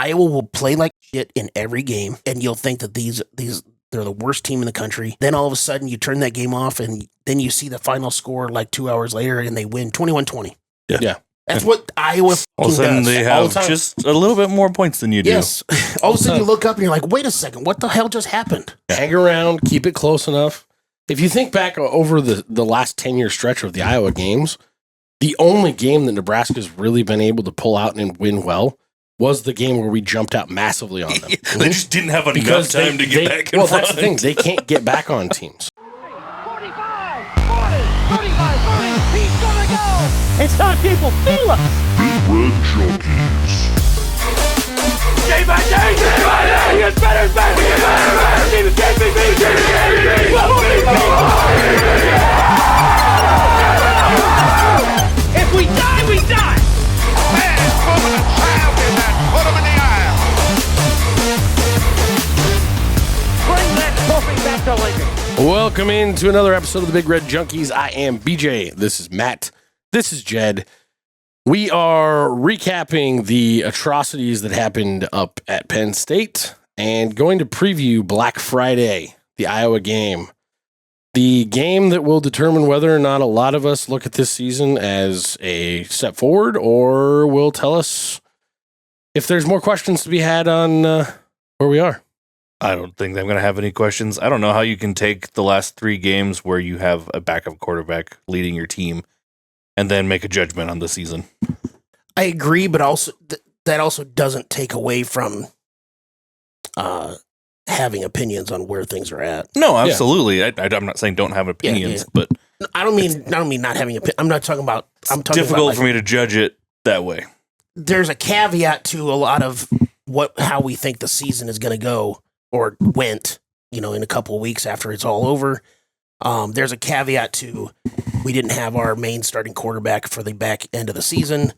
Iowa will play like shit in every game, and you'll think that they're the worst team in the country. Then all of a sudden you turn that game off, and then you see the final score like 2 hours later, and they win 21-20. Yeah. That's what Iowa all of a sudden does. they have just a little bit more points than you do. Yes. All of a sudden you look up and you're like, wait a second, what the hell just happened? Hang around, keep it close enough. If you think back over the last 10-year stretch of the Iowa games, the only game that Nebraska's really been able to pull out and win well was the game where we jumped out massively on them. They just didn't have enough time to get back in front. Well, that's the thing. They can't get back on teams. 45, 40, 35, 30. He's gonna go. It's time people feel it. Big Red Junkies. Day by day, he gets better and better. He gets better and better. Team is if we die, we die. Man, put a child in that. Put him in the aisle. Bring that trophy back to Lincoln. Welcome into another episode of the Big Red Junkies. I am BJ. This is Matt. This is Jed. We are recapping the atrocities that happened up at Penn State and going to preview Black Friday, the Iowa game. The game that will determine whether or not a lot of us look at this season as a step forward or will tell us if there's more questions to be had on where we are. I don't think I'm going to have any questions. I don't know how you can take the last 3 games where you have a backup quarterback leading your team and then make a judgment on the season. I agree, but also that also doesn't take away from having opinions on where things are at. No, absolutely. Yeah. I'm not saying don't have opinions, but I don't mean not having opinions. I'm not talking about. I'm talking difficult about, like, for me to judge it that way. There's a caveat to a lot of how we think the season is going to go or went. In a couple of weeks after it's all over. There's a caveat to we didn't have our main starting quarterback for the back end of the season,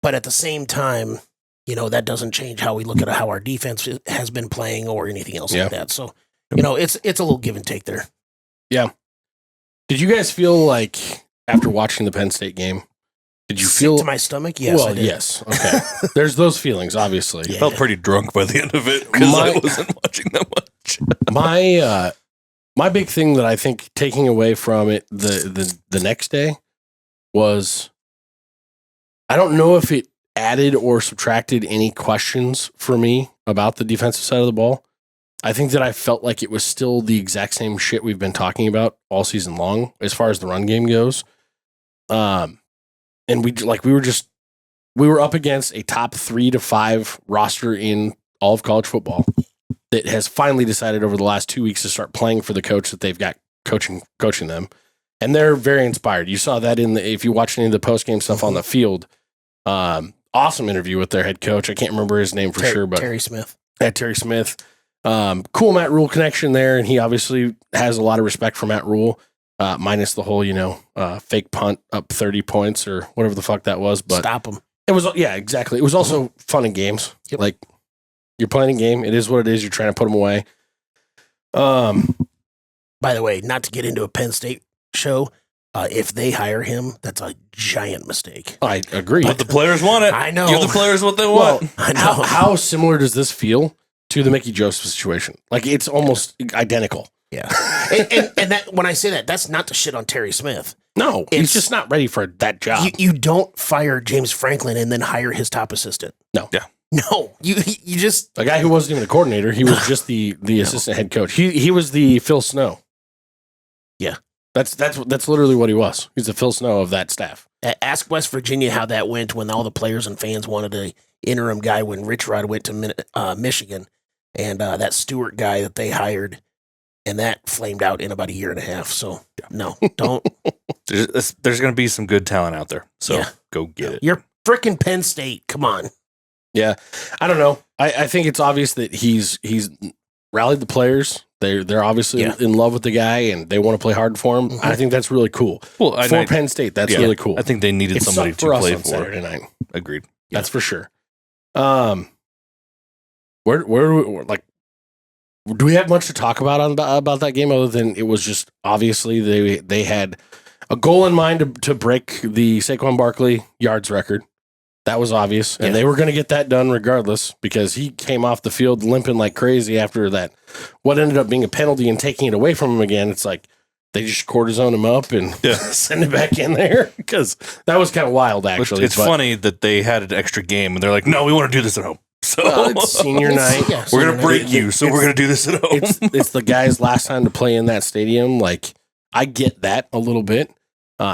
but at the same time, that doesn't change how we look at how our defense has been playing or anything else like that. So, it's a little give and take there. Yeah. Did you guys feel like after watching the Penn State game, did you feel to my stomach? Yes. Well, I did. yes. Okay. There's those feelings, obviously. I felt pretty drunk by the end of it because I wasn't watching that much. My big thing that I think taking away from it the next day was I don't know if it added or subtracted any questions for me about the defensive side of the ball. I think that I felt like it was still the exact same shit we've been talking about all season long as far as the run game goes. And we were up against a top 3 to 5 roster in all of college football that has finally decided over the last 2 weeks to start playing for the coach that they've got coaching them. And they're very inspired. You saw that if you watch any of the post-game stuff on the field. Awesome interview with their head coach. I can't remember his name for sure, but Terry Smith. Terry Smith. Cool Matt Rule connection there. And he obviously has a lot of respect for Matt Rule, minus the whole, fake punt up 30 points or whatever the fuck that was. But stop him. It was, exactly. It was also fun in games. Yep. Like, you're playing a game. It is what it is. You're trying to put them away. By the way, not to get into a Penn State show, if they hire him, that's a giant mistake. I agree. But the players want it. I know. Give the players what they want. I know. How similar does this feel to the Mickey Joseph situation? Like, it's almost identical. Yeah. and that when I say that, that's not to shit on Terry Smith. No, he's just not ready for that job. You don't fire James Franklin and then hire his top assistant. No. Yeah. No, you just a guy who wasn't even a coordinator. He was just the assistant head coach. He was the Phil Snow. Yeah, that's literally what he was. He's the Phil Snow of that staff. Ask West Virginia how that went when all the players and fans wanted an interim guy when Rich Rod went to Michigan, and that Stewart guy that they hired, and that flamed out in about a year and a half. So no, don't. There's going to be some good talent out there. So go get it. You're frickin' Penn State. Come on. Yeah, I don't know. I think it's obvious that he's rallied the players. They're obviously in love with the guy and they want to play hard for him. Mm-hmm. I think that's really cool. Well, for Penn State, that's really cool. I think they needed somebody to play for Saturday night. Agreed. That's for sure. Where like, do we have much to talk about that game other than it was just obviously they had a goal in mind to break the Saquon Barkley yards record. That was obvious. And they were going to get that done regardless because he came off the field limping like crazy after that. What ended up being a penalty and taking it away from him again, it's like they just cortisone him up and send it back in there because that was kind of wild, actually. It's funny that they had an extra game and they're like, no, we want to do this at home. So it's senior night. We're going to break you, so we're going to do this at home. It's the guy's last time to play in that stadium. Like, I get that a little bit.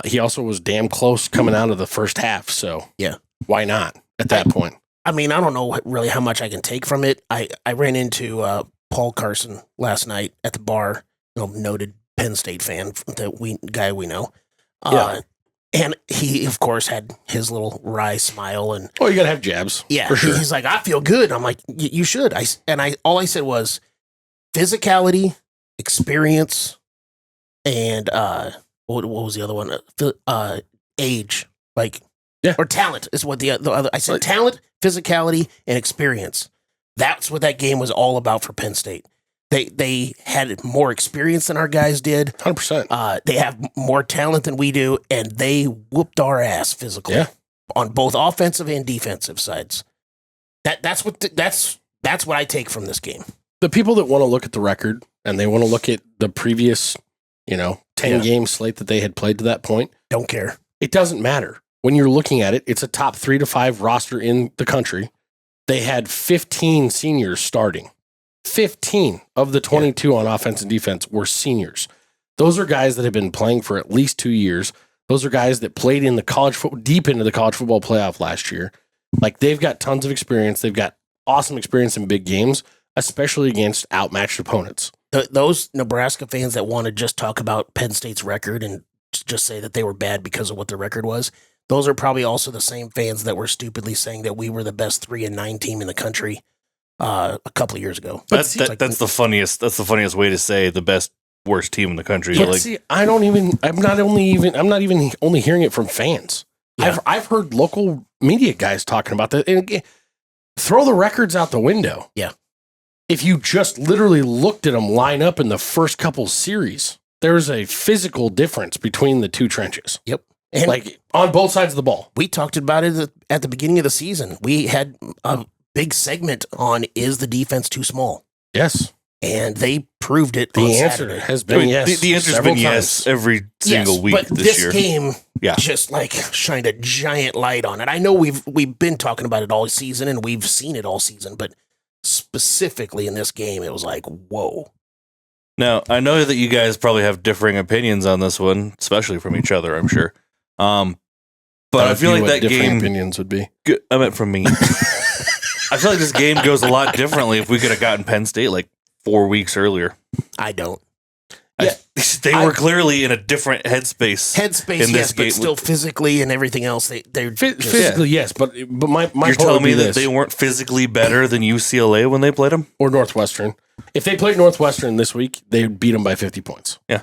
He also was damn close coming out of the first half, so why not at that point? I mean, I don't know really how much I can take from it. I ran into Paul Carson last night at the bar, noted Penn State fan, guy we know. And he, of course, had his little wry smile. And you got to have jabs. Yeah, for sure. He's like, I feel good. I'm like, you should. All I said was physicality, experience, and what was the other one? Age, or talent is what the other. I said talent, physicality, and experience. That's what that game was all about for Penn State. They had more experience than our guys did. 100%. They have more talent than we do, and they whooped our ass physically on both offensive and defensive sides. That's what I take from this game. The people that want to look at the record and they want to look at the previous, 10-game slate that they had played to that point, don't care. It doesn't matter. When you're looking at it, it's a top 3 to 5 roster in the country. They had 15 seniors starting. 15 of the 22 on offense and defense were seniors. Those are guys that have been playing for at least 2 years. Those are guys that played in the deep into the college football playoff last year. Like, they've got tons of experience. They've got awesome experience in big games, especially against outmatched opponents. Those Nebraska fans that want to just talk about Penn State's record and just say that they were bad because of what the record was, those are probably also the same fans that were stupidly saying that we were the best 3-9 team in the country a couple of years ago. That's the funniest. That's the funniest way to say the best worst team in the country. Yeah, see, I'm not even only hearing it from fans. Yeah. I've heard local media guys talking about that. And again, throw the records out the window. Yeah. If you just literally looked at them line up in the first couple series, there's a physical difference between the two trenches. Yep. And on both sides of the ball. We talked about it at the beginning of the season. We had a big segment on, is the defense too small? Yes. And they proved it. The answer has been yes. The answer's been yes every single week but this year. This game just shined a giant light on it. I know we've been talking about it all season and we've seen it all season, but specifically in this game, it was like, whoa. Now, I know that you guys probably have differing opinions on this one, especially from each other, I'm sure. But I feel like that game opinions would be. I meant from me. I feel like this game goes a lot differently if we could have gotten Penn State 4 weeks earlier. I don't. They were clearly in a different headspace. In this game, but still physically and everything else. They're physically, yes, but my you're telling me that they weren't physically better than UCLA when they played them, or Northwestern. If they played Northwestern this week, they would beat them by 50 points. Yeah.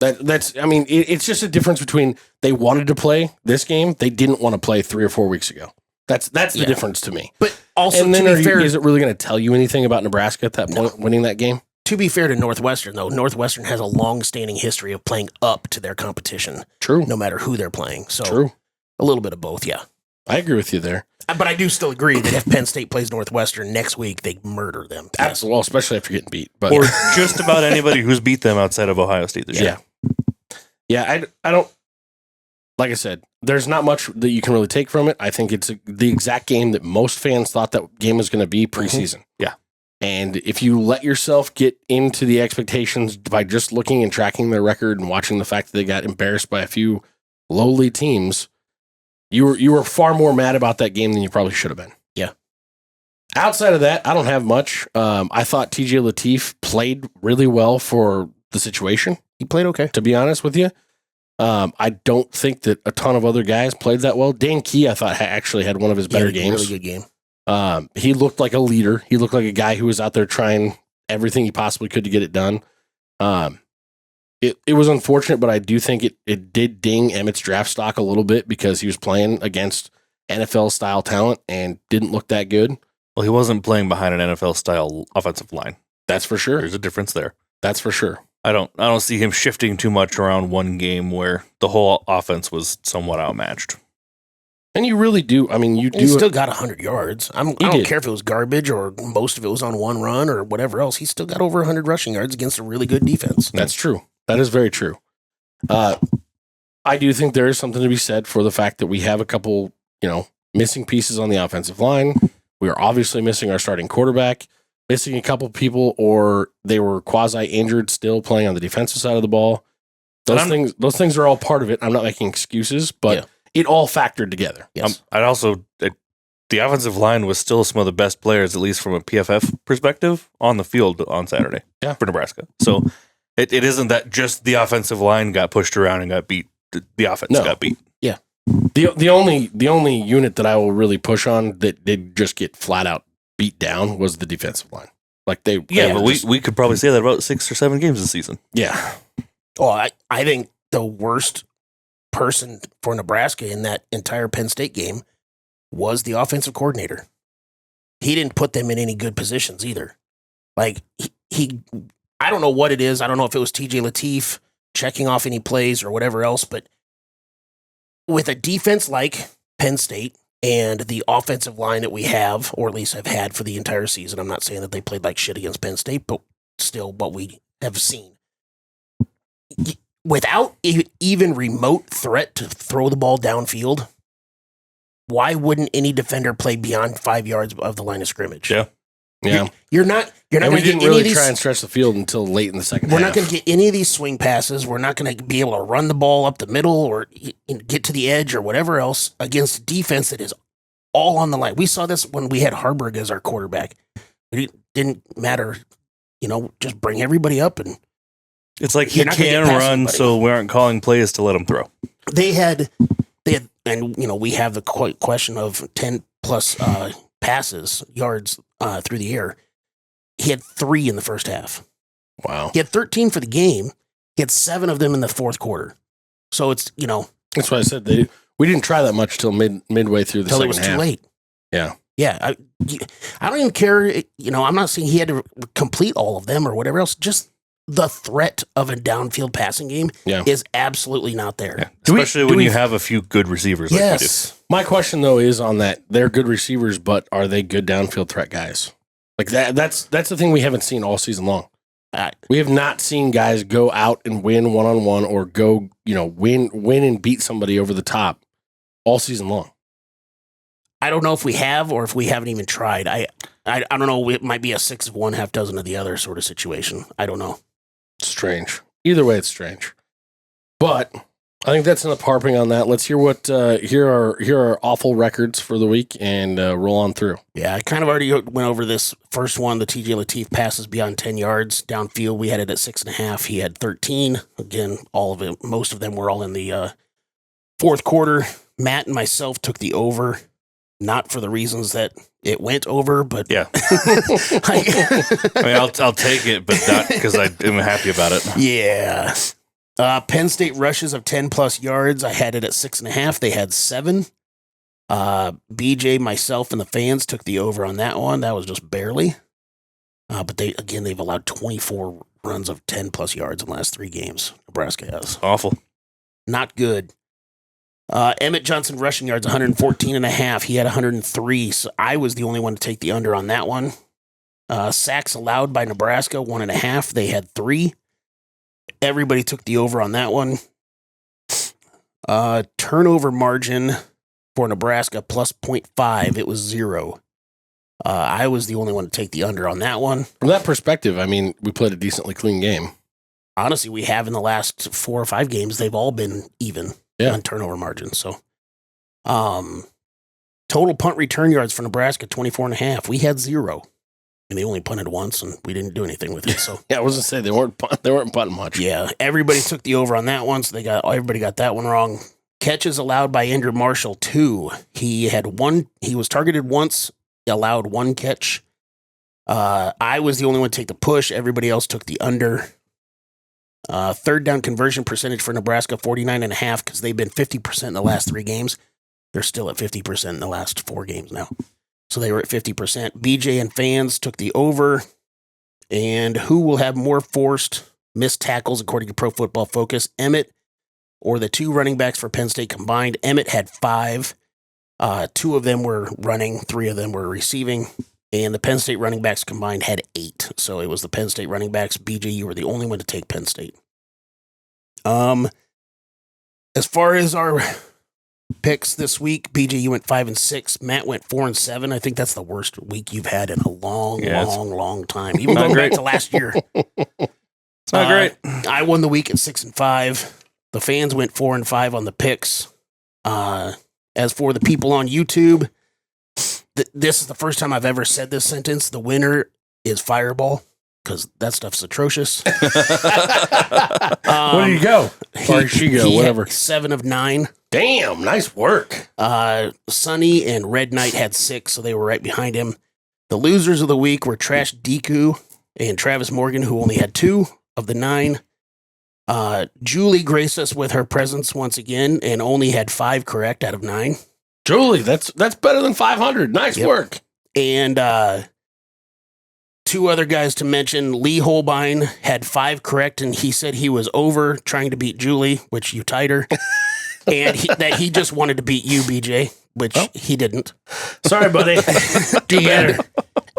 That's. I mean, it's just a difference between they wanted to play this game, they didn't want to play 3 or 4 weeks ago. That's the difference to me. But also, and then to be fair, is it really going to tell you anything about Nebraska at that point, winning that game? To be fair to Northwestern, though, Northwestern has a long-standing history of playing up to their competition. True. No matter who they're playing. So true. A little bit of both, yeah. I agree with you there. But I do still agree that if Penn State plays Northwestern next week, they murder them. Absolutely. Well, especially after getting beat. But or just about anybody who's beat them outside of Ohio State this year. Yeah, I don't... Like I said, there's not much that you can really take from it. I think it's the exact game that most fans thought that game was going to be preseason. Yeah. And if you let yourself get into the expectations by just looking and tracking their record and watching the fact that they got embarrassed by a few lowly teams, you were far more mad about that game than you probably should have been. Yeah. Outside of that, I don't have much. I thought TJ Lateef played really well for the situation. He played okay. To be honest with you. I don't think that a ton of other guys played that well. Dan Key, I thought, actually had one of his better games. Really good game. He looked like a leader. He looked like a guy who was out there trying everything he possibly could to get it done. It was unfortunate, but I do think it did ding Emmett's draft stock a little bit because he was playing against NFL-style talent and didn't look that good. Well, he wasn't playing behind an NFL-style offensive line. That's for sure. There's a difference there. That's for sure. I don't see him shifting too much around one game where the whole offense was somewhat outmatched. And you really do. I mean, you do. He still got 100 yards. I don't did. care if it was garbage or most of it was on one run or whatever else. He still got over 100 rushing yards against a really good defense. That's true. That is very true. I do think there is something to be said for the fact that we have a couple, missing pieces on the offensive line. We are obviously missing our starting quarterback, missing a couple people, or they were quasi-injured still playing on the defensive side of the ball. Those things are all part of it. I'm not making excuses, but it all factored together. Yes. I'd also, the offensive line was still some of the best players, at least from a PFF perspective, on the field on Saturday for Nebraska. So it isn't that just the offensive line got pushed around and got beat. The offense got beat. Yeah. The only unit that I will really push on that did just get flat out beat down was the defensive line. Like we could probably say that about 6 or 7 games this season. Yeah. Well, I think the worst person for Nebraska in that entire Penn State game was the offensive coordinator. He didn't put them in any good positions either. Like he I don't know what it is. I don't know if it was TJ Lateef checking off any plays or whatever else, but with a defense like Penn State and the offensive line that we have, or at least have had for the entire season, I'm not saying that they played like shit against Penn State, but still what we have seen. Without even remote threat to throw the ball downfield, why wouldn't any defender play beyond 5 yards of the line of scrimmage? Yeah. You're not going to get really try and stretch the field until late in the second half. We're not going to get any of these swing passes. We're not going to be able to run the ball up the middle or get to the edge or whatever else against defense that is all on the line. We saw this when we had Harburg as our quarterback. It didn't matter, just bring everybody up and it's like he can run, so we aren't calling plays to let him throw. They had, and we have the question of 10 plus passes, yards through the air. He had 3 in the first half. Wow. He had 13 for the game. He had 7 of them in the fourth quarter. So it's, that's why I said we didn't try that much till midway through the second half. Until it was too late. Yeah. Yeah. I don't even care. I'm not saying he had to complete all of them or whatever else. Just the threat of a downfield passing game is absolutely not there. Yeah. Especially when you have a few good receivers. Yes. Like we do. My question though is on that they're good receivers, but are they good downfield threat guys? Like that's the thing we haven't seen all season long. We have not seen guys go out and win one-on-one or go, win and beat somebody over the top all season long. I don't know if we have or if we haven't even tried. I don't know. It might be a 6 of one, half dozen of the other sort of situation. I don't know. Strange. Either way, it's strange. But I think that's enough harping on that. Let's hear what here are awful records for the week and roll on through. Yeah, I kind of already went over this first one. The TJ Lateef passes beyond 10 yards downfield. We had it at 6.5. He had 13. Again, all of it. Most of them were all in the fourth quarter. Matt and myself took the over, not for the reasons that it went over, but yeah. I mean, I'll take it, but not because I am happy about it. Yeah. Penn State rushes of 10 plus yards. I had it at 6.5. They had 7. BJ, myself, and the fans took the over on that one. That was just barely. But they've allowed 24 runs of 10 plus yards in the last 3 games. Nebraska has. Awful. Not good. Emmett Johnson rushing yards, 114.5. He had 103, so I was the only one to take the under on that one. Sacks allowed by Nebraska, 1.5. They had 3. Everybody took the over on that one. Turnover margin for Nebraska, plus 0.5. It was 0. I was the only one to take the under on that one. From that perspective, I mean, we played a decently clean game. Honestly, we have in the last 4 or 5 games, they've all been even. On turnover margin. So, total punt return yards for Nebraska, 24.5. We had 0. And they only punted once, and we didn't do anything with it. So, yeah, I was gonna say they weren't punting much. Yeah, everybody took the over on that one, so everybody got that one wrong. Catches allowed by Andrew Marshall, 2. He had 1. He was targeted once, allowed 1 catch. I was the only one to take the push. Everybody else took the under. Third down conversion percentage for Nebraska, 49.5, because they've been 50% in the last 3 games. They're still at 50% in the last 4 games now. So they were at 50%. BJ and fans took the over. And who will have more forced missed tackles according to Pro Football Focus? Emmett or the 2 running backs for Penn State combined? Emmett had 5. 2 of them were running, 3 of them were receiving, and the Penn State running backs combined had 8. So it was the Penn State running backs. BJ, you were the only one to take Penn State. As far as our picks this week, BJ, you went 5-6. Matt went 4-7. I think that's the worst week you've had in a long time. Even going back to last year. It's not great. I won the week at 6-5. The fans went 4-5 on the picks. As for the people on YouTube, this is the first time I've ever said this sentence. The winner is Fireball, because that stuff's atrocious. Where do you go? Or she go, whatever. 7 of 9. Damn, nice work. Sonny and Red Knight had 6, so they were right behind him. The losers of the week were Trash Deku and Travis Morgan, who only had 2 of the 9. Julie graced us with her presence once again and only had 5 correct out of 9. Julie, that's better than 500. Nice work. And 2 other guys to mention. Lee Holbein had 5 correct, and he said he was over trying to beat Julie, which you tied her. And that he just wanted to beat you, BJ, which he didn't. Sorry, buddy. Do better.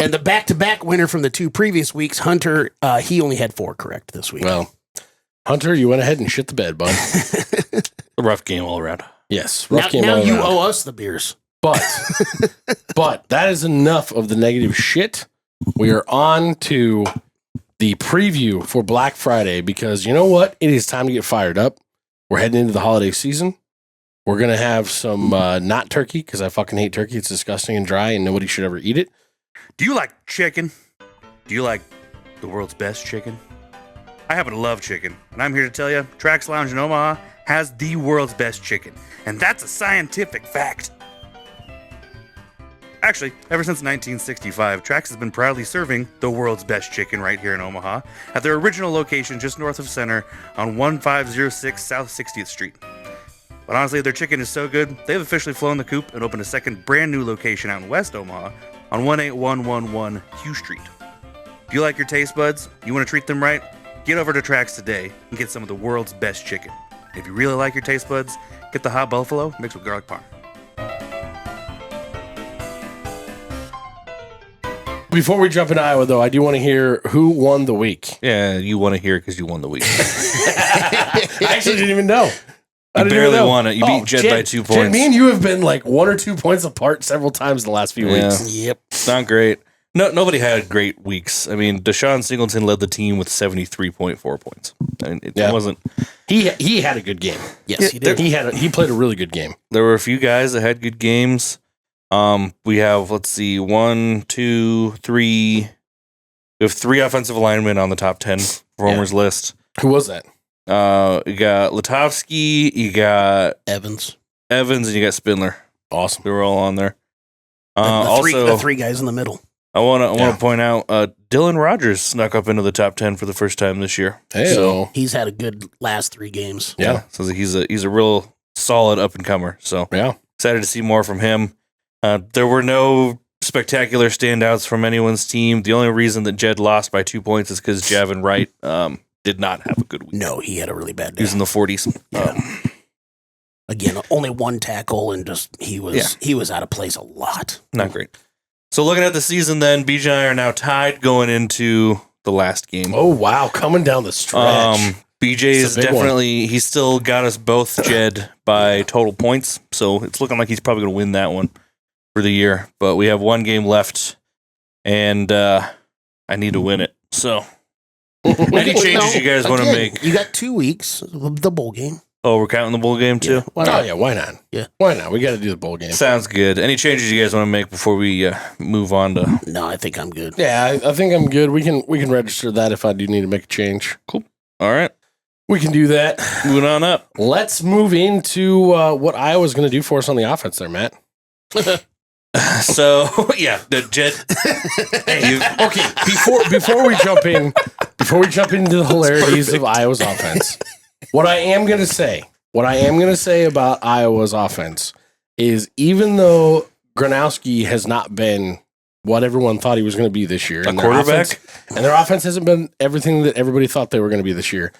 And the back-to-back winner from the 2 previous weeks, Hunter, he only had 4 correct this week. Well, Hunter, you went ahead and shit the bed, bud. A rough game all around. Yes, rough game now all around. Now you owe us the beers. But that is enough of the negative shit. We are on to the preview for Black Friday, because you know what? It is time to get fired up. We're heading into the holiday season. We're going to have some not turkey, because I fucking hate turkey. It's disgusting and dry, and nobody should ever eat it. Do you like chicken? Do you like the world's best chicken? I happen to love chicken, and I'm here to tell you, Trax Lounge in Omaha has the world's best chicken, and that's a scientific fact. Actually, ever since 1965, Trax has been proudly serving the world's best chicken right here in Omaha at their original location just north of Center on 1506 South 60th Street. But honestly, their chicken is so good, they've officially flown the coop and opened a second brand new location out in West Omaha on 18111 Hugh Street. Do you like your taste buds? You want to treat them right? Get over to Trax today and get some of the world's best chicken. If you really like your taste buds, get the hot buffalo mixed with garlic parm. Before we jump into Iowa, though, I do want to hear who won the week. Yeah, you want to hear it because you won the week. I actually didn't even know. You barely won it. You beat Jed by 2 points. Jed, me and you have been like 1 or 2 points apart several times the last few weeks. Yep. It's not great. No, nobody had great weeks. I mean, Deshaun Singleton led the team with 73.4 points. I mean, it wasn't. He had a good game. Yes, he did. He played a really good game. There were a few guys that had good games. We have, let's see, 1, 2, 3. We have 3 offensive linemen on the top 10 performers list. Who was that? You got Latovsky, you got Evans, and you got Spindler. Awesome. They were all on there. The 3 guys in the middle. I want to point out Dylan Rogers snuck up into the top 10 for the first time this year. Hey, so he's had a good last 3 games. Yeah, so he's a real solid up and comer. So excited to see more from him. There were no spectacular standouts from anyone's team. The only reason that Jed lost by 2 points is because Javin Wright did not have a good week. No, he had a really bad day. He was in the 40s. Yeah. Again, only 1 tackle, and just he was out of place a lot. Not great. So looking at the season, then BJ and I are now tied going into the last game. Oh wow, coming down the stretch. BJ is definitely he's still got us both Jed by total points, so it's looking like he's probably going to win that one for the year. But we have 1 game left, and I need to win it. So any changes you guys want to make? You got 2 weeks, the bowl game. Oh, we're counting the bowl game too? Yeah, why not? Oh yeah, why not? Yeah, why not? We got to do the bowl game. Sounds good. Any changes you guys want to make before we move on to? No, I think I'm good. Yeah, I think I'm good. We can register that if I do need to make a change. Cool. All right, we can do that. Moving on up. Let's move into what Iowa's going to do for us on the offense, there, Matt. So yeah, the Jed. Okay, before we jump into the hilarities of Iowa's offense. What I am going to say about Iowa's offense is, even though Gronowski has not been what everyone thought he was going to be this year, a quarterback, and their offense hasn't been everything that everybody thought they were going to be this year,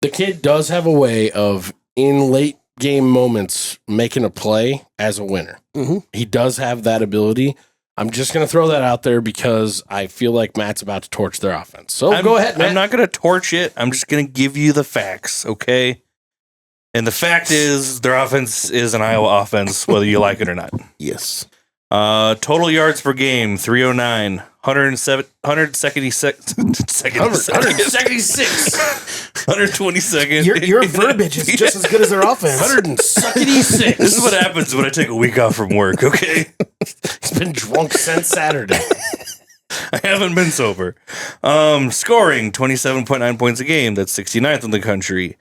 the kid does have a way of, in late game moments making a play as a winner. Mm-hmm. He does have that ability. I'm just going to throw that out there because I feel like Matt's about to torch their offense. So go ahead, Matt. I'm not going to torch it. I'm just going to give you the facts, okay? And the fact is their offense is an Iowa offense, whether you like it or not. Yes. Total yards per game, 309. 176. 122nd. Your verbiage is just as good as their offense. 176. This is what happens when I take a week off from work, okay? He's been drunk since Saturday. I haven't been sober. Scoring 27.9 points a game. That's 69th in the country.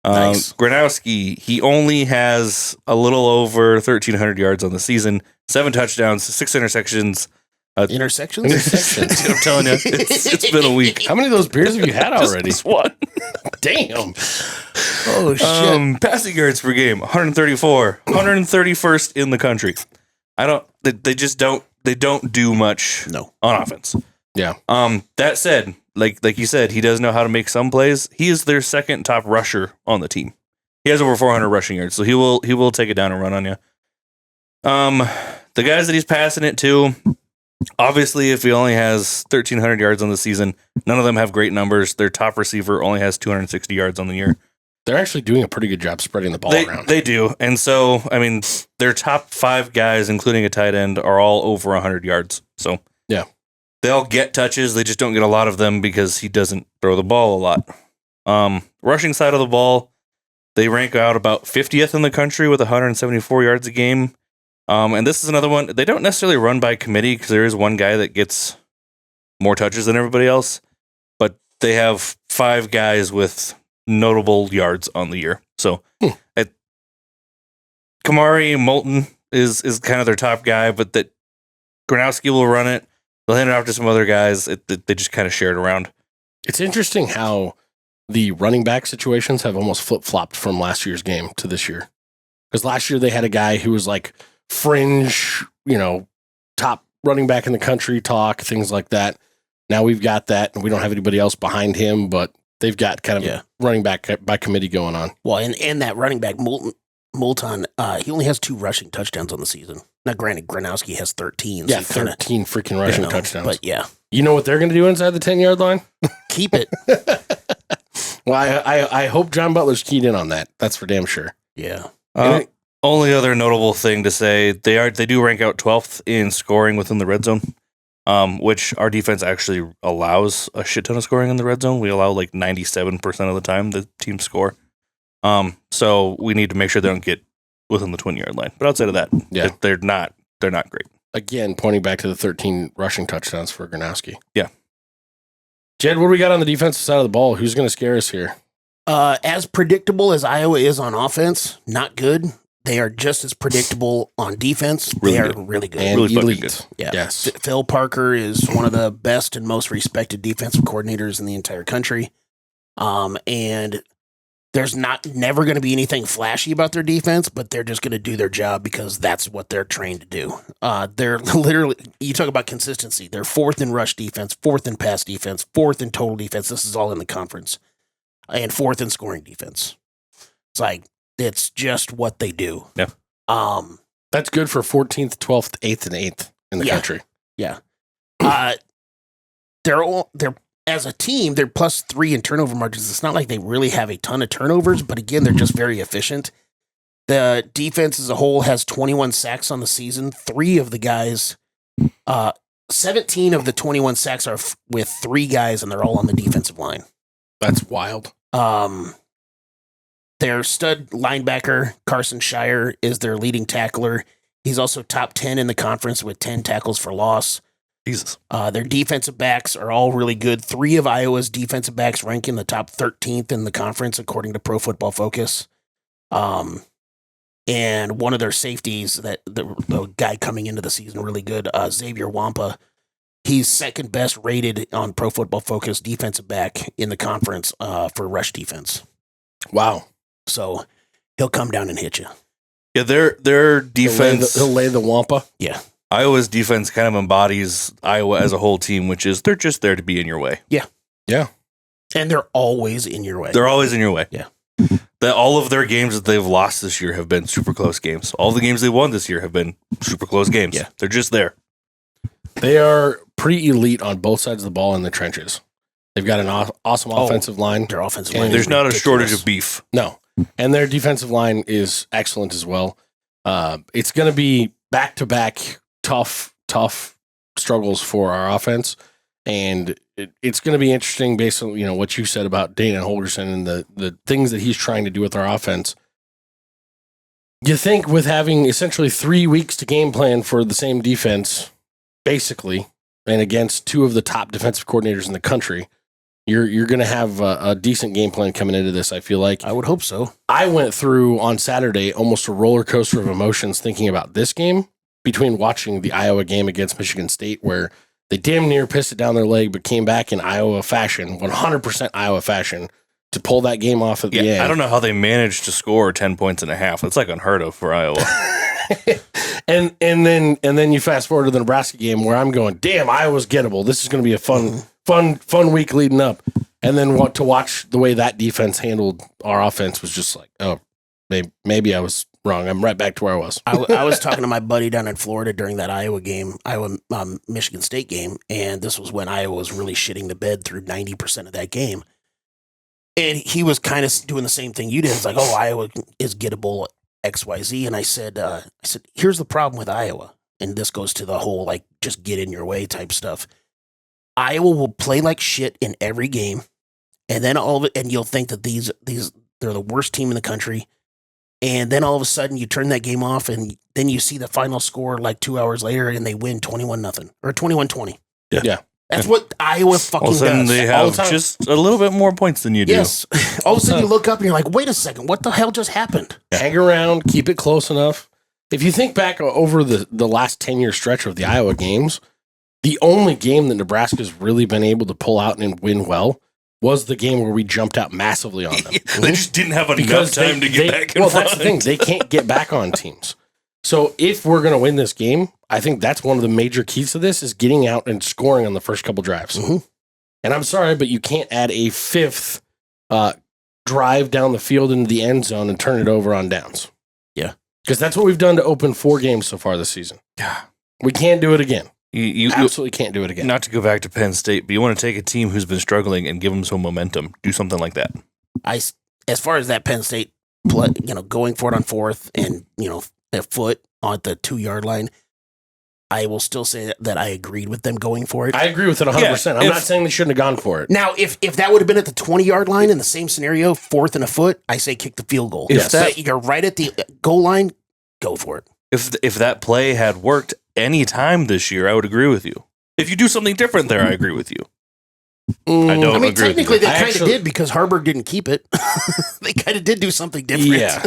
Nice. Gronowski, he only has a little over 1,300 yards on the season, 7 touchdowns, 6 intersections. Intersections? I'm telling you, it's been a week. How many of those beers have you had already? Just one. Damn. Oh, shit. Passing yards per game, 134, 131st in the country. They don't do much on offense. Yeah. That said, like you said, he does know how to make some plays. He is their second top rusher on the team. He has over 400 rushing yards, so he will take it down and run on you. The guys that he's passing it to, obviously, if he only has 1,300 yards on the season, none of them have great numbers. Their top receiver only has 260 yards on the year. They're actually doing a pretty good job spreading the ball around. They do. And so, I mean, their top 5 guys, including a tight end, are all over 100 yards. So, yeah. They all get touches. They just don't get a lot of them because he doesn't throw the ball a lot. Rushing side of the ball, they rank out about 50th in the country with 174 yards a game. And this is another one. They don't necessarily run by committee because there is one guy that gets more touches than everybody else. But they have 5 guys with notable yards on the year. So Kamari Moulton is kind of their top guy, but that Gronowski will run it. They'll hand it off to some other guys. They just kind of share it around. It's interesting how the running back situations have almost flip-flopped from last year's game to this year. Because last year they had a guy who was like fringe, top running back in the country talk, things like that. Now we've got that, and we don't have anybody else behind him, but they've got kind of a running back by committee going on. Well, and that running back, Moulton, he only has 2 rushing touchdowns on the season. Now, granted, Gronowski has 13. Yeah, 13 freaking rushing touchdowns. But yeah. You know what they're going to do inside the 10-yard line? Keep it. Well, I hope John Butler's keyed in on that. That's for damn sure. Yeah. Only other notable thing to say, they do rank out 12th in scoring within the red zone, which our defense actually allows a shit ton of scoring in the red zone. We allow like 97% of the time the team score. So we need to make sure they don't get within the 20-yard line. But outside of that, they're not great. Again, pointing back to the 13 rushing touchdowns for Gronowski. Yeah. Jed, what do we got on the defensive side of the ball? Who's going to scare us here? As predictable as Iowa is on offense, not good. They are just as predictable on defense. They are really good. And really elite. good. Yeah. Yes. Phil Parker is one of the best and most respected defensive coordinators in the entire country. And there's never going to be anything flashy about their defense, but they're just going to do their job because that's what they're trained to do. They're literally, you talk about consistency. They're 4th in rush defense, 4th in pass defense, 4th in total defense. This is all in the conference. And 4th in scoring defense. It's just what they do. Yeah. That's good for 14th, 12th, 8th, and 8th in the country. Yeah. They're as a team, they're +3 in turnover margins. It's not like they really have a ton of turnovers, but again, they're just very efficient. The defense as a whole has 21 sacks on the season. 3 of the guys, 17 of the 21 sacks are with 3 guys, and they're all on the defensive line. That's wild. Their stud linebacker, Carson Shire, is their leading tackler. He's also top 10 in the conference with 10 tackles for loss. Jesus. Their defensive backs are all really good. 3 of Iowa's defensive backs rank in the top 13th in the conference, according to Pro Football Focus. And one of their safeties, that the guy coming into the season really good, Xavier Wampa, he's second best rated on Pro Football Focus defensive back in the conference for rush defense. Wow. So he'll come down and hit you. Yeah, their defense. He'll lay the Wampa. Yeah. Iowa's defense kind of embodies Iowa as a whole team, which is they're just there to be in your way. Yeah. Yeah. And they're always in your way. They're always in your way. Yeah. that all of their games that they've lost this year have been super close games. All the games they won this year have been super close games. Yeah. They're just there. They are pretty elite on both sides of the ball in the trenches. They've got an awesome offensive line. Their offensive And line. There's is not a ridiculous. shortage of beef. No. And their defensive line is excellent as well. It's going to be back-to-back tough struggles for our offense. And it's going to be interesting based on what you said about Dana Holgerson and the things that he's trying to do with our offense. You think with having essentially 3 weeks to game plan for the same defense, basically, and against two of the top defensive coordinators in the country, you're going to have a decent game plan coming into this, I feel like. I would hope so. I went through on Saturday almost a roller coaster of emotions thinking about this game between watching the Iowa game against Michigan State, where they damn near pissed it down their leg, but came back in Iowa fashion, 100% Iowa fashion, to pull that game off at the end. I don't know how they managed to score 10 points and a half. That's like unheard of for Iowa. and then you fast forward to the Nebraska game where I'm going, damn, Iowa's gettable. This is going to be a fun week leading up. And then to watch the way that defense handled our offense was just like, oh, maybe I was wrong. I'm right back to where I was. I was talking to my buddy down in Florida during that Michigan State game, and this was when Iowa was really shitting the bed through 90% of that game. And he was kind of doing the same thing you did. It's like, oh, Iowa is gettable XYZ. And I said, here's the problem with Iowa. And this goes to the whole, like, just get in your way type stuff. Iowa will play like shit in every game. And then and you'll think that they're the worst team in the country. And then all of a sudden you turn that game off and then you see the final score like 2 hours later and they win 21-0 or 21-20. Yeah. That's what Iowa fucking All of a sudden does. they all have the time. just a little bit more points than you do. Yes. All of a sudden you look up and you're like, wait a second, what the hell just happened? Hang around, keep it close enough. If you think back over the last 10-year stretch of the Iowa games, the only game that Nebraska's really been able to pull out and win well was the game where we jumped out massively on them. They just didn't have enough time to get back in front. Well, that's the thing. They can't get back on teams. So if we're going to win this game, I think that's one of the major keys to this is getting out and scoring on the first couple drives. Mm-hmm. And I'm sorry, but you can't add a fifth drive down the field into the end zone and turn it over on downs. Yeah. Because that's what we've done to open 4 games so far this season. Yeah. We can't do it again. You Absolutely can't do it again. Not to go back to Penn State, but you want to take a team who's been struggling and give them some momentum. Do something like that. As far as that Penn State play, going for it on fourth and, their foot on the 2-yard line, I will still say that I agreed with them going for it. I agree with it 100%. Yeah, I'm not saying they shouldn't have gone for it. Now, if that would have been at the 20-yard line in the same scenario, 4th and a foot, I say kick the field goal. If that- But you're right at the goal line, go for it. If that play had worked any time this year, I would agree with you. If you do something different there, I agree with you. I don't I mean, agree with technically, you. they kind of did because Harburg didn't keep it. They kind of did do something different. Yeah.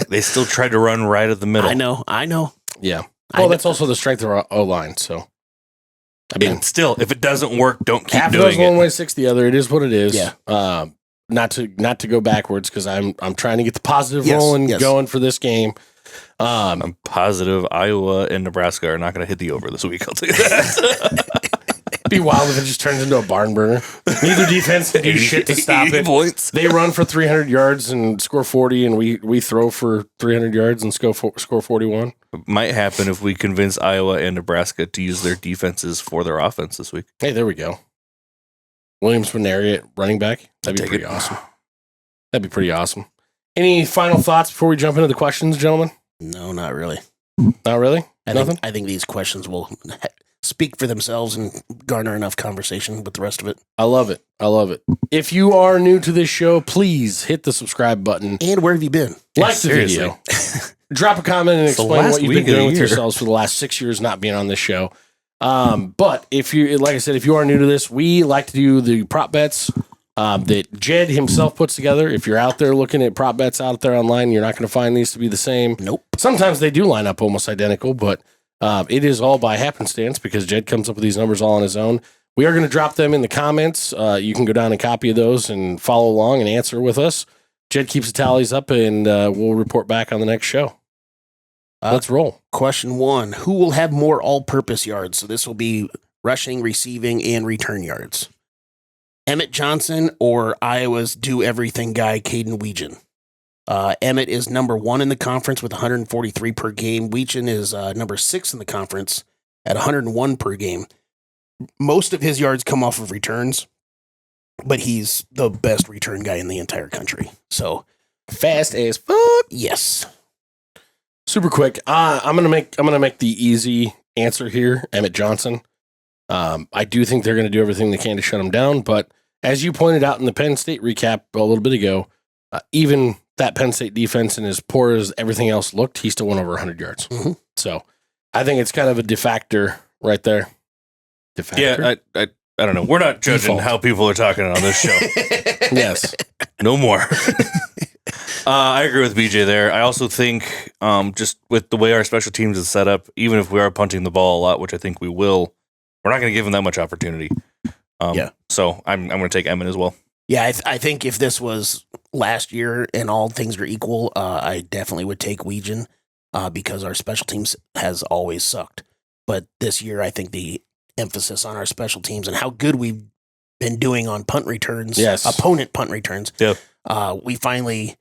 They still tried to run right at the middle. I know. Yeah. Well, that's also the strength of our O-line, so. I mean, And still, if it doesn't work, don't keep half goes doing one it. way, 6 the other. It is what it is. Yeah. Not to go backwards because I'm trying to get the positive Yes, rolling yes. going for this game. I'm positive Iowa and Nebraska are not going to hit the over this week. I'll tell you that. Be wild if it just turns into a barn burner. Neither defense can do shit to stop 80 it. points. They run for 300 yards and score 40, and we throw for 300 yards and score 41. Might happen if we convince Iowa and Nebraska to use their defenses for their offense this week. Hey, there we go. Williams Nwaneri at running back. That'd be Take pretty it. awesome. That'd be pretty awesome. Any final thoughts before we jump into the questions, gentlemen? No, not really. Not really? Nothing? I think these questions will speak for themselves and garner enough conversation with the rest of it. I love it. I love it. If you are new to this show, please hit the subscribe button. And where have you been? Like the seriously. video. Drop a comment and It's the explain last what you've week been of the doing with year. yourselves for the last 6 years not being on this show. But if you, like I said, if you are new to this, we like to do the prop bets that Jed himself puts together. If you're out there looking at prop bets out there online, you're not going to find these to be the same. Nope. Sometimes they do line up almost identical, but it is all by happenstance because Jed comes up with these numbers all on his own. We are going to drop them in the comments. You can go down and copy those and follow along and answer with us. Jed keeps the tallies up, and we'll report back on the next show. Let's roll. Question 1. Who will have more all-purpose yards? So this will be rushing, receiving, and return yards. Emmett Johnson or Iowa's do-everything guy, Caden Weegan? Emmett is number 1 in the conference with 143 per game. Weechin is number 6 in the conference at 101 per game. Most of his yards come off of returns, but he's the best return guy in the entire country. So Fast as fuck. yes. Super quick. I'm gonna make the easy answer here. Emmett Johnson. I do think they're gonna do everything they can to shut him down. But as you pointed out in the Penn State recap a little bit ago, even that Penn State defense, and as poor as everything else looked, he still went over 100 yards. Mhm. So I think it's kind of a de factor right there. De factor? Yeah, I don't know. We're not judging Default. how people are talking on this show. Yes. No more. I agree with BJ there. I also think just with the way our special teams is set up, even if we are punting the ball a lot, which I think we will, we're not going to give them that much opportunity. Yeah. So I'm going to take Emmett as well. Yeah, I think if this was last year and all things are equal, I definitely would take Weechin because our special teams has always sucked. But this year, I think the emphasis on our special teams and how good we've been doing on punt returns, Yes. opponent punt returns. Yeah. We finally,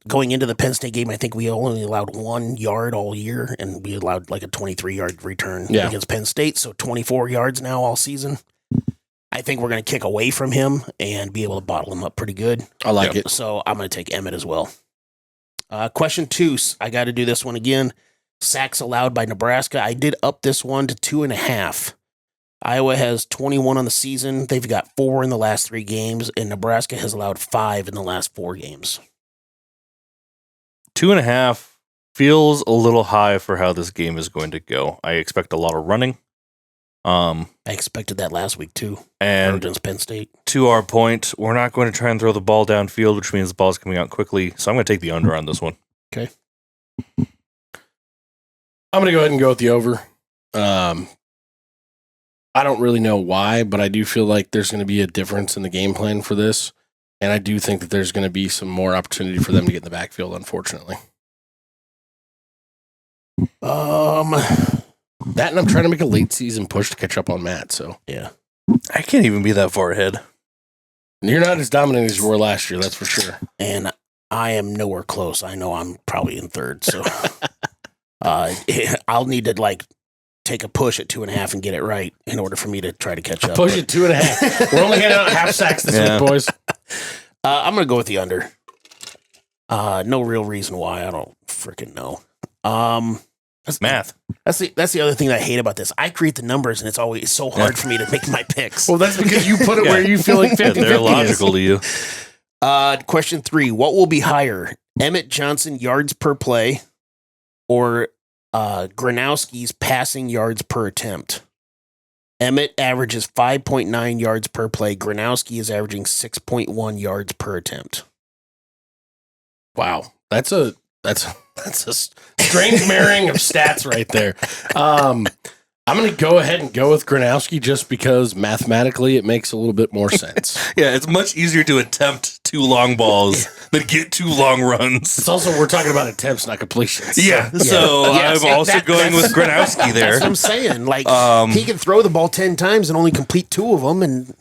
going into the Penn State game, I think we only allowed 1 yard all year, and we allowed like a 23-yard return against Penn State, so 24 yards now all season. I think we're going to kick away from him and be able to bottle him up pretty good. I like it. So I'm going to take Emmett as well. Question 2. I got to do this one again. Sacks allowed by Nebraska. I did up this one to 2.5. Iowa has 21 on the season. They've got 4 in the last 3 games, and Nebraska has allowed 5 in the last 4 games. 2.5 feels a little high for how this game is going to go. I expect a lot of running. I expected that last week too. And Against Penn State. to our point, we're not going to try and throw the ball downfield, which means the ball's coming out quickly. So I'm going to take the under on this one. Okay. I'm going to go ahead and go with the over. I don't really know why, but I do feel like there's going to be a difference in the game plan for this. And I do think that there's going to be some more opportunity for them to get in the backfield, unfortunately. That, and I'm trying to make a late season push to catch up on Matt. So Yeah. I can't even be that far ahead. you're not as dominant as you were last year, that's for sure. And I am nowhere close. I know I'm probably in third, so I'll need to take a push at 2.5 and get it right in order for me to try to catch up. Push it 2.5. We're only handing out half sacks this week, boys. I'm gonna go with the under. No real reason why. I don't freaking know. That's math. That's the other thing that I hate about this. I create the numbers, and it's always so hard for me to make my picks. Well, that's because you put it where you feel like 50-50 They're is. logical to you. Question 3. What will be higher? Emmett Johnson yards per play or Gronowski's passing yards per attempt? Emmett averages 5.9 yards per play. Gronowski is averaging 6.1 yards per attempt. Wow. That's a strange marrying of stats right there. I'm going to go ahead and go with Gronowski just because mathematically it makes a little bit more sense. Yeah, it's much easier to attempt 2 long balls than get 2 long runs. It's also, we're talking about attempts, not completions. Yeah, so Yes, I'm also going with Gronowski there. That's what I'm saying. He can throw the ball 10 times and only complete 2 of them and,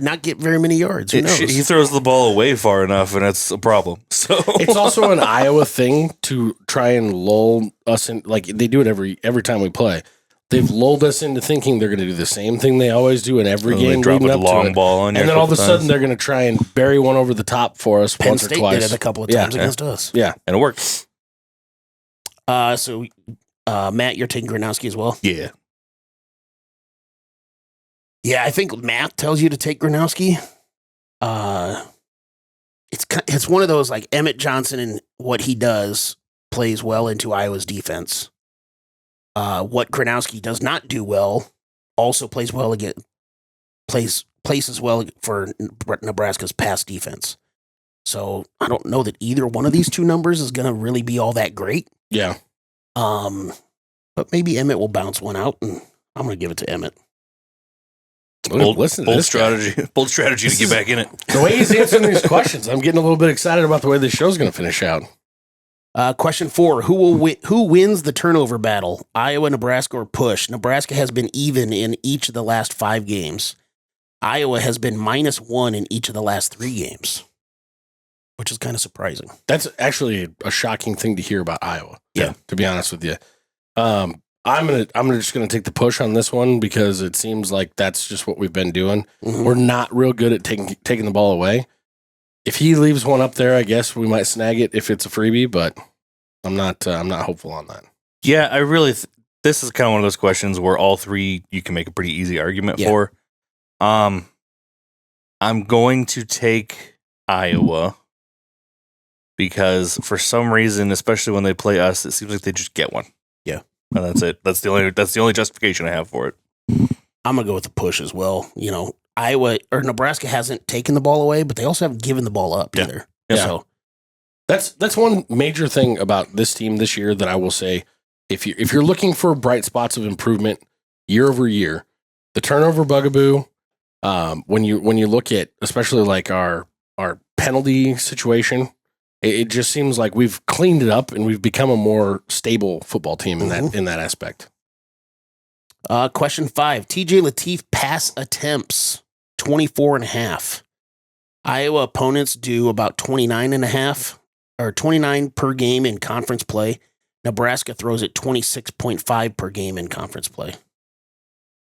not get very many yards. Who knows? He throws the ball away far enough, and it's a problem. So It's also an Iowa thing to try and lull us in. Like they do it every time we play. They've lulled us into thinking they're going to do the same thing they always do in every game. Drop leading a up to long it. ball on you, And then all of a sudden they're going to try and bury one over the top for us Penn once State or twice. did it a couple of times against us. Yeah. and it works. So, Matt, you're taking Gronowski as well? Yeah, Yeah, I think math tells you to take Gronowski. It's one of those Emmett Johnson and what he does plays well into Iowa's defense. What Gronowski does not do well also plays well places well for Nebraska's pass defense. So I don't know that either one of these 2 numbers is going to really be all that great. Yeah. But maybe Emmett will bounce one out, and I'm going to give it to Emmett. bold strategy to get back in it. The way he's answering these questions, I'm getting a little bit excited about the way this show's going to finish out. Question 4: Who wins the turnover battle? Iowa, Nebraska, or push? Nebraska has been even in each of the last 5 games. Iowa has been -1 in each of the last 3 games. which is kind of surprising. That's actually a shocking thing to hear about Iowa. Yeah. To be honest with you. I'm just gonna take the push on this one because it seems like that's just what we've been doing. Mhm. We're not real good at taking the ball away. If he leaves one up there, I guess we might snag it if it's a freebie, but I'm not hopeful on that. Yeah, I really. This is kind of one of those questions where all three you can make a pretty easy argument for. I'm going to take Iowa because for some reason, especially when they play us, it seems like they just get one. Yeah, and that's it. That's the only justification I have for it. I'm gonna go with the push as well. You know, Iowa or Nebraska hasn't taken the ball away, but they also haven't given the ball up either. Yeah. So that's one major thing about this team this year that I will say. If you're looking for bright spots of improvement year over year, the turnover bugaboo. When you look at especially like our penalty situation, it just seems like we've cleaned it up and we've become a more stable football team in that aspect. Question 5. TJ Lateef pass attempts 24.5. Iowa opponents do about 29.5 or 29 per game in conference play. Nebraska throws it 26.5 per game in conference play.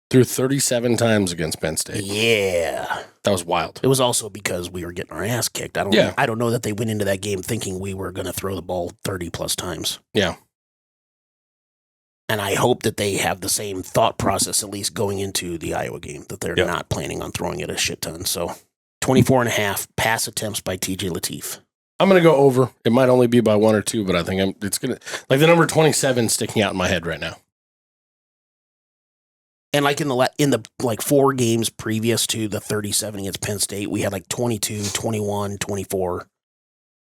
Threw 37 times against Penn State. Yeah. That was wild. It was also because we were getting our ass kicked. I don't know that they went into that game thinking we were going to throw the ball 30 plus times. Yeah. And I hope that they have the same thought process, at least going into the Iowa game, that they're not planning on throwing it a shit ton. So 24.5 pass attempts by TJ Lateef. I'm going to go over. It might only be by 1 or 2, but I think it's going to, like the number 27 sticking out in my head right now. And like in the like 4 games previous to the 37 against Penn State, we had like 22, 21, 24.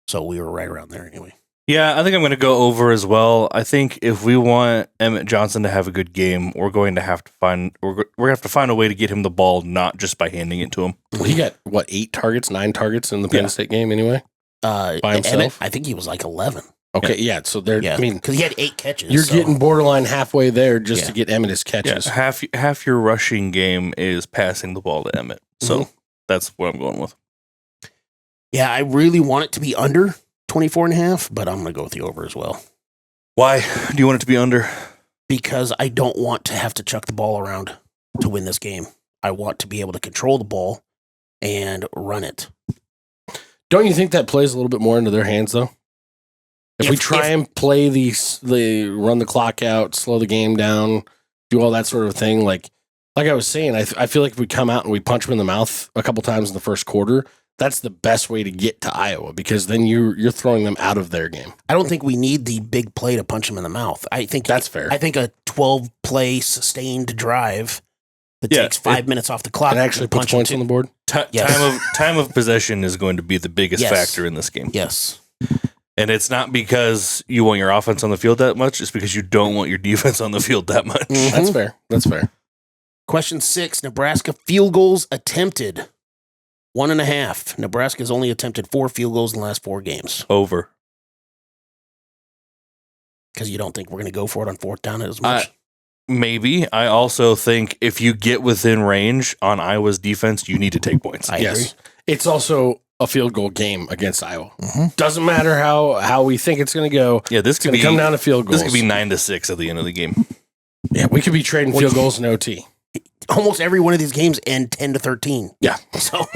So we were right around there anyway. Yeah, I think I'm going to go over as well. I think if we want Emmett Johnson to have a good game, we're going to have to find a way to get him the ball, not just by handing it to him. Well, he got 9 targets in the Penn State game anyway. By himself? Emmett, I think he was like 11. Okay, yeah. So they're, I mean, because he had 8 catches. You're getting borderline halfway there just to get Emmett his catches. Yeah, half your rushing game is passing the ball to Emmett. So that's what I'm going with. Yeah, I really want it to be under 24.5, but I'm going to go with the over as well. Why do you want it to be under? Because I don't want to have to chuck the ball around to win this game. I want to be able to control the ball and run it. Don't you think that plays a little bit more into their hands, though? If we try and play the run the clock out, slow the game down, do all that sort of thing, like I was saying, I feel like if we come out and we punch them in the mouth a couple times in the first quarter, that's the best way to get to Iowa because then you're throwing them out of their game. I don't think we need the big play to punch them in the mouth. I think that's fair. I think a 12-play sustained drive that takes 5 minutes off the clock and actually puts points on the board. Time of possession is going to be the biggest factor in this game. Yes. And it's not because you want your offense on the field that much. It's because you don't want your defense on the field that much. That's fair. That's fair. Question 6, Nebraska field goals attempted. 1.5. Nebraska's only attempted 4 field goals in the last 4 games. Over. Because you don't think we're going to go for it on 4th down as much? Maybe. I also think if you get within range on Iowa's defense, you need to take points. I agree. It's also a field goal game against Iowa. Doesn't matter how we think it's going to go. Yeah, this could come down to field goals. This could be 9-6 at the end of the game. Yeah, we could be trading field goals in OT. Almost every one of these games end 10-13. Yeah. So,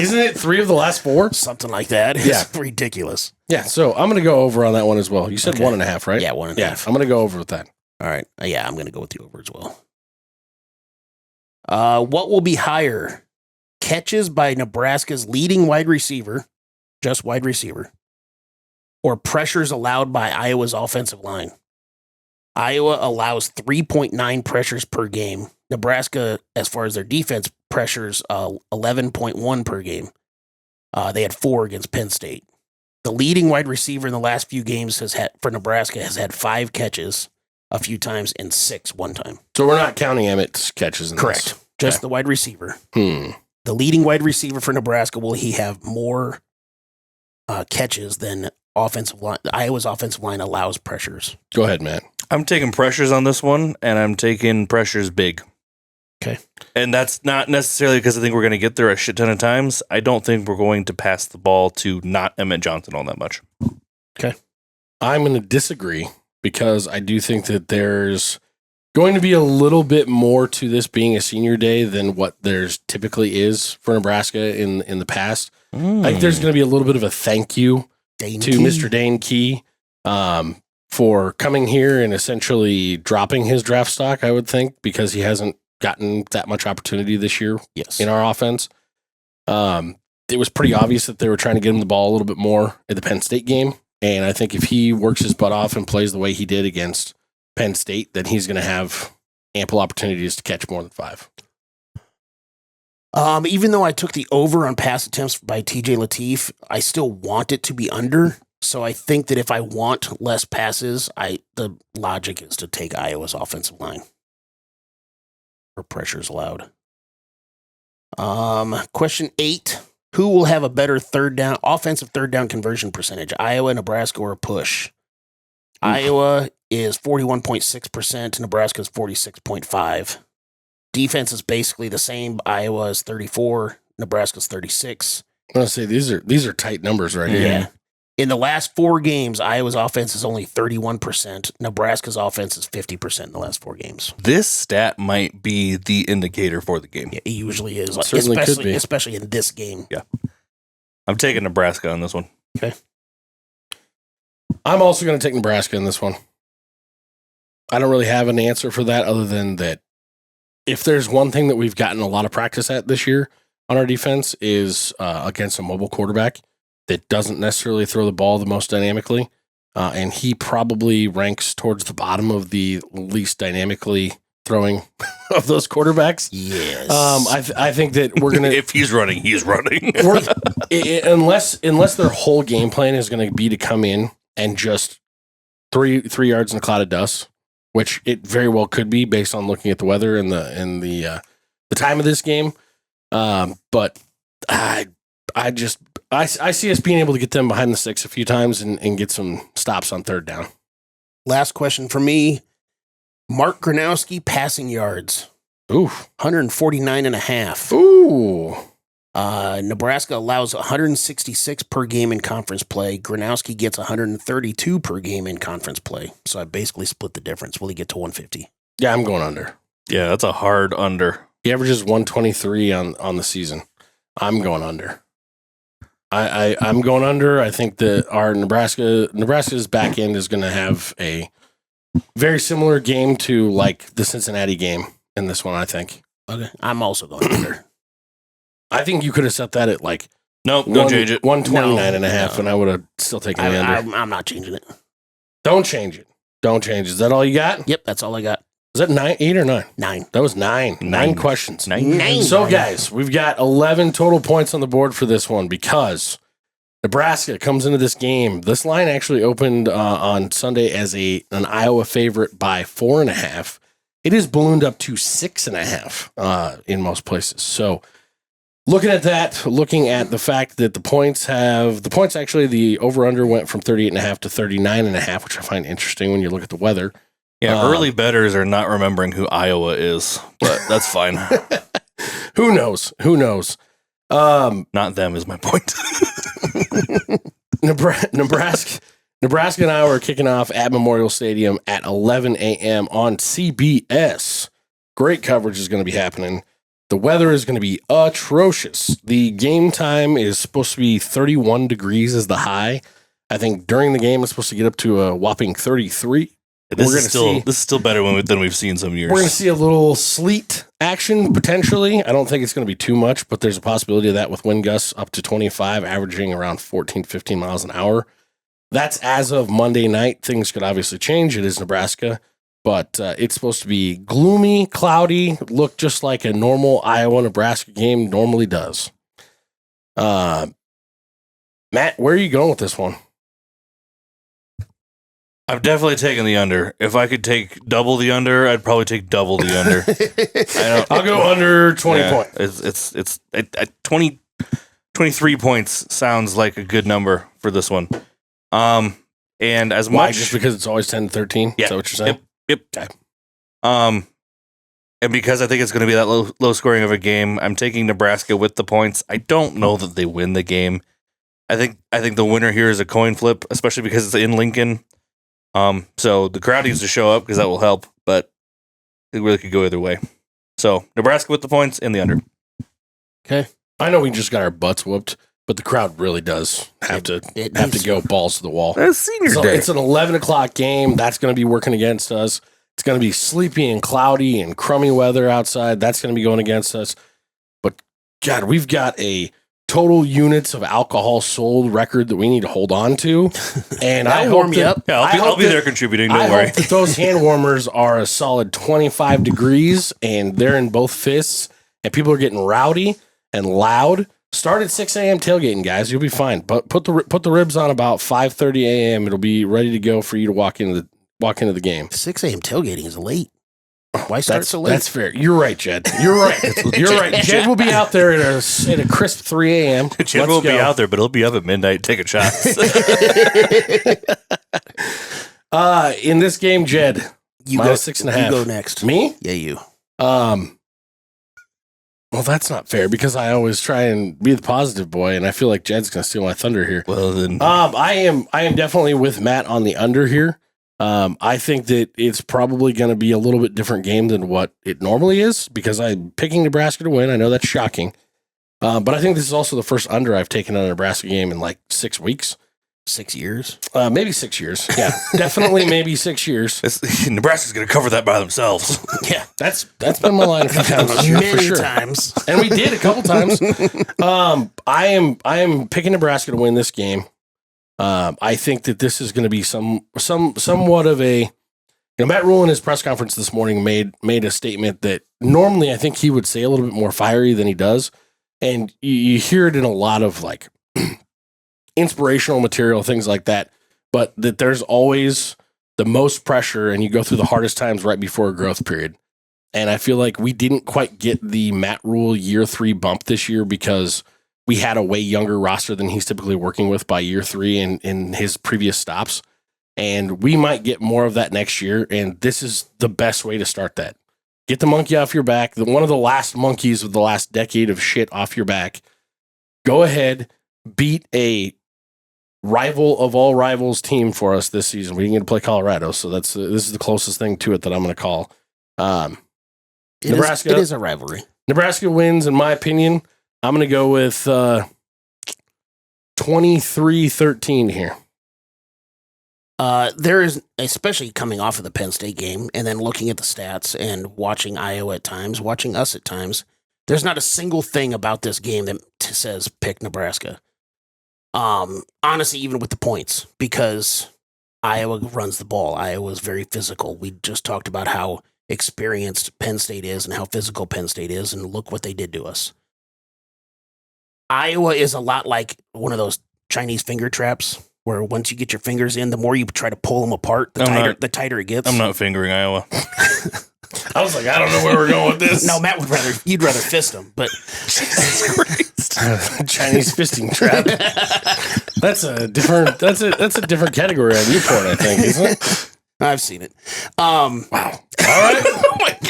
isn't it 3 of the last 4? Something like that. It's ridiculous. Yeah. So I'm going to go over on that one as well. You said 1.5, right? Yeah, 1.5. Yeah. I'm going to go over with that. All right. Yeah, I'm going to go with the over as well. What will be higher? Catches by Nebraska's leading wide receiver, just wide receiver, or pressures allowed by Iowa's offensive line? Iowa allows 3.9 pressures per game. Nebraska, as far as their defense, pressures 11.1 per game. They had 4 against Penn State. The leading wide receiver in the last few games for Nebraska has had 5 catches a few times and 6 one time. So we're not counting Emmett's catches in Correct. This. Just the wide receiver. The leading wide receiver for Nebraska, will he have more catches than Iowa's offensive line allows pressures? Go ahead, Matt. I'm taking pressures on this one, and I'm taking pressures big. Okay. And that's not necessarily because I think we're going to get there a shit ton of times. I don't think we're going to pass the ball to not Emmett Johnson all that much. Okay. I'm going to disagree because I do think that there's going to be a little bit more to this being a senior day than what there's typically is for Nebraska in the past. I think there's going to be a little bit of a thank you Dane to Key. Mr. Dane Key for coming here and essentially dropping his draft stock, I would think, because he hasn't gotten that much opportunity this year Yes. in our offense. It was pretty obvious that they were trying to get him the ball a little bit more in the Penn State game. And I think if he works his butt off and plays the way he did against Penn State, then he's going to have ample opportunities to catch more than 5. Even though I took the over on pass attempts by TJ Lateef, I still want it to be under. So I think that if I want less passes, the logic is to take Iowa's offensive line. Or pressure's allowed. Question 8. Who will have a better offensive third down conversion percentage? Iowa, Nebraska, or a push? Iowa is 41.6%. Nebraska is 46.5%. Defense is basically the same. Iowa is 34. Nebraska's 36. I'm going to say these are tight numbers right here. Yeah. In the last 4 games, Iowa's offense is only 31%. Nebraska's offense is 50% in the last 4 games. This stat might be the indicator for the game. Yeah, it usually is. It certainly could be. Especially in this game. Yeah. I'm taking Nebraska on this one. Okay. I'm also going to take Nebraska in this one. I don't really have an answer for that other than that if there's one thing that we've gotten a lot of practice at this year on our defense is against a mobile quarterback that doesn't necessarily throw the ball the most dynamically. And he probably ranks towards the bottom of the least dynamically throwing of those quarterbacks. Yes. I think that we're going to... If he's running, he's running. unless their whole game plan is going to be to come in and just three yards in a cloud of dust, which it very well could be based on looking at the weather and the time of this game. But I see us being able to get them behind the sticks a few times and get some stops on third down. Last question for me. Mark Gronowski passing yards. Ooh. 149.5. Ooh. Nebraska allows 166 per game in conference play. Gronowski gets 132 per game in conference play. So I basically split the difference. Will he get to 150? Yeah, I'm going under. Yeah, that's a hard under. He averages 123 on the season. I'm going under. I'm going under. I think that our Nebraska's back end is going to have a very similar game to like the Cincinnati game in this one, I think. Okay. I'm also going under. I think you could have set that at like Nope, don't change it. 129 and a half, No. and I would have still taken the under. I'm not changing it. Don't change it. Don't change it. Is that all you got? Yep, that's all I got. Was that 8 or 9? 9. That was 9. 9 questions. Nine. So, guys, we've got 11 total points on the board for this one because Nebraska comes into this game. This line actually opened on Sunday as an Iowa favorite by 4.5. It is ballooned up to 6.5 in most places. So, looking at that, looking at the fact that the points actually, the over-under went from 38.5 to 39.5, which I find interesting when you look at the weather. Yeah, early bettors are not remembering who Iowa is, but that's fine. Who knows? Not them is my point. Nebraska and Iowa are kicking off at Memorial Stadium at 11 a.m. on CBS. Great coverage is going to be happening. The weather is going to be atrocious. The game time is supposed to be 31 degrees as the high. I think during the game it's supposed to get up to a whopping 33. This is still better than we've seen some years. We're going to see a little sleet action potentially. I don't think it's going to be too much, but there's a possibility of that with wind gusts up to 25, averaging around 14, 15 miles an hour. That's as of Monday night. Things could obviously change. It is Nebraska, but it's supposed to be gloomy, cloudy, look just like a normal Iowa-Nebraska game normally does. Matt, where are you going with this one? I've definitely taken the under. If I could take double the under, I'd probably take double the under. I'll go under 20 points. It's 20, 23 points sounds like a good number for this one. And as Why? much Just because it's always 10 to 13? Yeah. Is that what you're saying? Yep. Okay. And because I think it's going to be that low scoring of a game, I'm taking Nebraska with the points. I don't know that they win the game. I think the winner here is a coin flip, especially because it's in Lincoln. So the crowd needs to show up because that will help, but it really could go either way. So Nebraska with the points and the under. Okay. I know we just got our butts whooped, but the crowd really does have to go balls to the wall. That's senior day. It's an 11 o'clock game. That's going to be working against us. It's going to be sleepy and cloudy and crummy weather outside. That's going to be going against us. But, God, we've got a total units of alcohol sold record that we need to hold on to. And I hope you up. Yeah, I'll be there contributing. Don't I worry. hope that those hand warmers are a solid 25 degrees and they're in both fists and people are getting rowdy and loud. Start at 6 a.m. tailgating, guys. You'll be fine. But put the ribs on about 5:30 a.m. It'll be ready to go for you to walk into the game. 6 a.m. tailgating is late. Why start so late? That's fair. You're right, Jed. You're right. You're right. Jed will be out there at a crisp 3 a.m. Jed won't be out there, but he'll be up at midnight taking shots. In this game, Jed, You minus go 6.5. You go next. Me? Yeah, you. Well, that's not fair because I always try and be the positive boy, and I feel like Jed's going to steal my thunder here. Well, then. I am definitely with Matt on the under here. I think that it's probably going to be a little bit different game than what it normally is because I'm picking Nebraska to win. I know that's shocking. But I think this is also the first under I've taken on a Nebraska game in like 6 weeks. 6 years? Maybe 6 years. Yeah, definitely maybe 6 years. Nebraska's going to cover that by themselves. Yeah, that's been my line a few times this year, for Many sure. times. And we did a couple times. I am picking Nebraska to win this game. I think that this is going to be somewhat of a. Matt Rule in his press conference this morning made a statement that normally I think he would say a little bit more fiery than he does, and you hear it in a lot of like inspirational material, things like that. But that there's always the most pressure, and you go through the hardest times right before a growth period. And I feel like we didn't quite get the Matt Rule year 3 bump this year because we had a way younger roster than he's typically working with by year 3 in his previous stops. And we might get more of that next year. And this is the best way to start that. Get the monkey off your back. One of the last monkeys of the last decade of shit off your back. Go ahead, beat a rival of all rivals team for us this season. We didn't get to play Colorado, so this is the closest thing to it that I'm going to call. Nebraska. It is a rivalry. Nebraska wins, in my opinion. I'm going to go with 23-13 here. There is, especially coming off of the Penn State game and then looking at the stats and watching Iowa at times, watching us at times, there's not a single thing about this game that says pick Nebraska. Honestly, even with the points, because Iowa runs the ball. Iowa is very physical. We just talked about how experienced Penn State is and how physical Penn State is, and look what they did to us. Iowa is a lot like one of those Chinese finger traps where once you get your fingers in, the more you try to pull them apart, the tighter it gets. I'm not fingering Iowa. I was like, I don't know where we're going with this. No, Matt you'd rather fist them, but Jesus Christ. Chinese fisting trap. That's a different category on Newport, I think, isn't it? I've seen it. Wow. All right. Oh my God.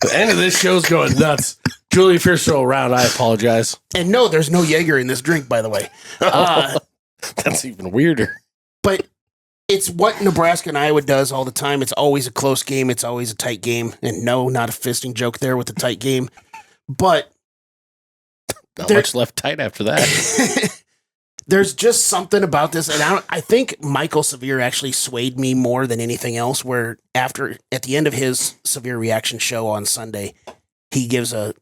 The end of this show's going nuts. Julie, if you're still around, I apologize. And no, there's no Jaeger in this drink, by the way. That's even weirder. But it's what Nebraska and Iowa does all the time. It's always a close game. It's always a tight game. And no, not a fisting joke there with the tight game. But not much left tight after that. There's just something about this. And I think Michael Severe actually swayed me more than anything else, where at the end of his Severe Reaction show on Sunday, he gives a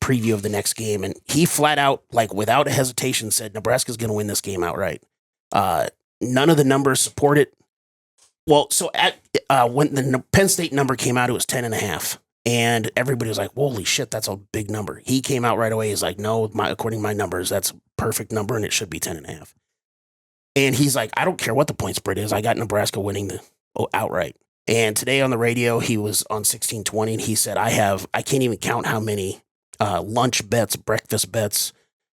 preview of the next game. And he flat out, like without a hesitation, said Nebraska's going to win this game outright. None of the numbers support it. Well, so when the Penn State number came out, it was 10.5. And everybody was like, holy shit, that's a big number. He came out right away. He's like, no, according to my numbers, that's a perfect number, and it should be 10.5. And he's like, I don't care what the point spread is. I got Nebraska winning outright. And today on the radio, he was on 1620, and he said, I can't even count how many lunch bets, breakfast bets,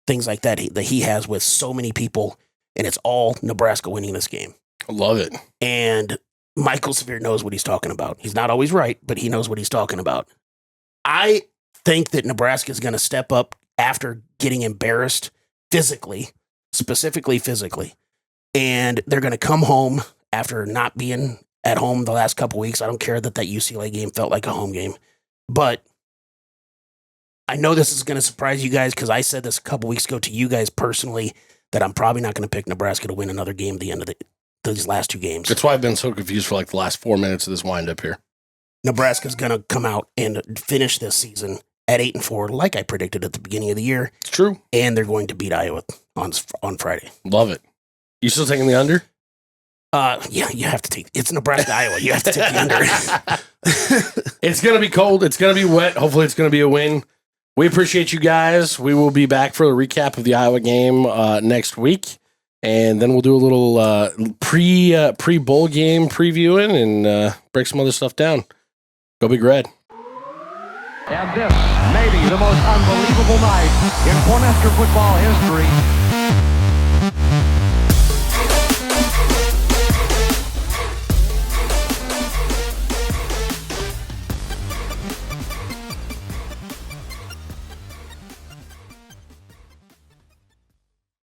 things like that he has with so many people, and it's all Nebraska winning this game. I love it. And Michael Severe knows what he's talking about. He's not always right, but he knows what he's talking about. I think that Nebraska is going to step up after getting embarrassed physically, specifically physically. And they're going to come home after not being at home the last couple weeks. I don't care that UCLA game felt like a home game. But I know this is going to surprise you guys because I said this a couple weeks ago to you guys personally that I'm probably not going to pick Nebraska to win another game at the end of these last two games. That's why I've been so confused for like the last 4 minutes of this wind-up here. Nebraska's going to come out and finish this season at 8-4, like I predicted at the beginning of the year. It's true. And they're going to beat Iowa on Friday. Love it. You still taking the under? Yeah, you have to take it's Nebraska, Iowa. You have to take the under. It's going to be cold. It's going to be wet. Hopefully it's going to be a win. We appreciate you guys. We will be back for a recap of the Iowa game next week. And then we'll do a little pre-bowl game previewing and break some other stuff down. Go Big Red. And this may be the most unbelievable night in Cornhusker football history.